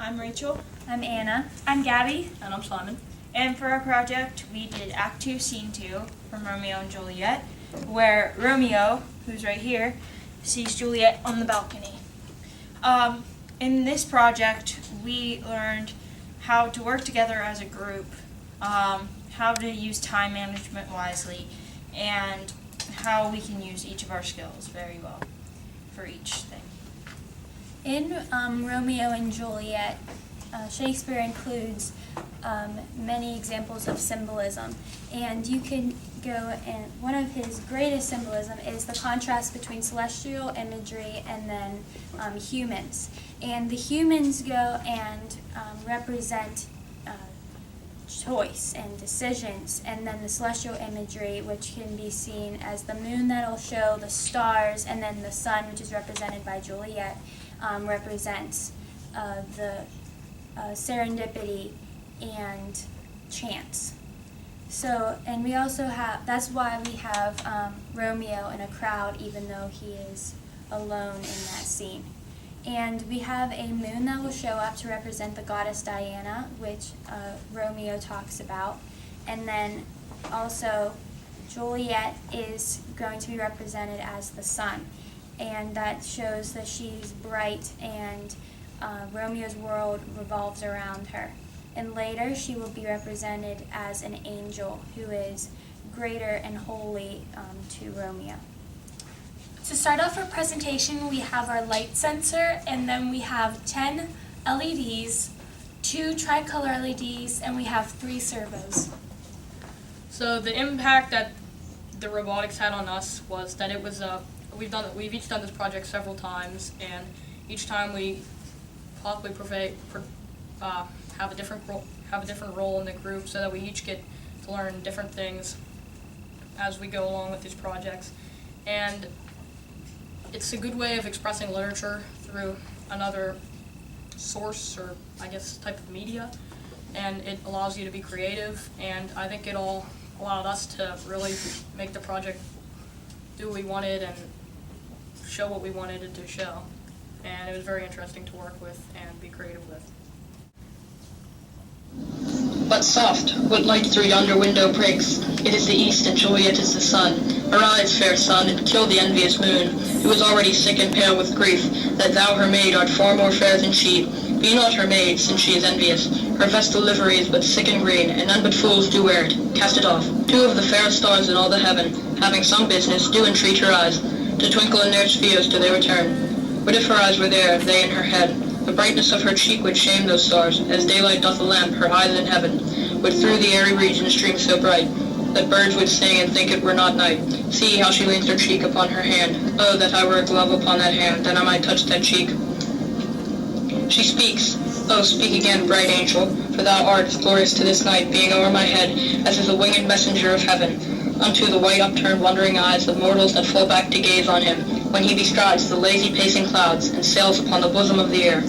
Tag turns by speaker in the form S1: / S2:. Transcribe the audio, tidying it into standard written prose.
S1: I'm Rachel.
S2: I'm Anna.
S3: I'm Gabby.
S4: And I'm Simon.
S1: And for our project, we did Act 2, Scene 2 from Romeo and Juliet, where Romeo, who's right here, sees Juliet on the balcony. In this project, we learned how to work together as a group, how to use time management wisely, and how we can use each of our skills very well for each thing.
S2: In Romeo and Juliet, Shakespeare includes many examples of symbolism, and you can go and one of his greatest symbolism is the contrast between celestial imagery and then humans. And the humans go and represent choice and decisions, and then the celestial imagery, which can be seen as the moon that'll show the stars, and then the sun, which is represented by Juliet, represents the serendipity and chance. So, and we also have, that's why we have Romeo in a crowd, even though he is alone in that scene. And we have a moon that will show up to represent the goddess Diana, which Romeo talks about. And then also Juliet is going to be represented as the sun. And that shows that she's bright and Romeo's world revolves around her. And later she will be represented as an angel who is greater and holy to Romeo.
S3: To start off our presentation, we have our light sensor, and then we have 10 LEDs, 2 tricolor LEDs, and we have 3 servos.
S4: So the impact that the robotics had on us was that it was we've each done this project several times, and each time we possibly have a different role in the group, so that we each get to learn different things as we go along with these projects. And it's a good way of expressing literature through another source, or I guess type of media, and it allows you to be creative, and I think it all allowed us to really make the project do what we wanted and show what we wanted it to show, and it was very interesting to work with and be creative with.
S5: But soft, what light through yonder window breaks? It is the east, and Juliet is the sun. Arise, fair sun, and kill the envious moon, who is already sick and pale with grief, that thou her maid art far more fair than she. Be not her maid, since she is envious. Her vestal livery is but sick and green, and none but fools do wear it. Cast it off. 2 of the fairest stars in all the heaven, having some business, do entreat her eyes, to twinkle in their spheres till they return. But if her eyes were there, they in her head, the brightness of her cheek would shame those stars, as daylight doth a lamp her eyes in heaven, would through the airy region stream so bright, that birds would sing and think it were not night. See how she leans her cheek upon her hand. Oh, that I were a glove upon that hand, that I might touch that cheek. She speaks. Oh, speak again, bright angel, for thou art as glorious to this night, being o'er my head, as is a winged messenger of heaven, unto the white upturned wondering eyes of mortals that fall back to gaze on him, when he bestrides the lazy pacing clouds, and sails upon the bosom of the air.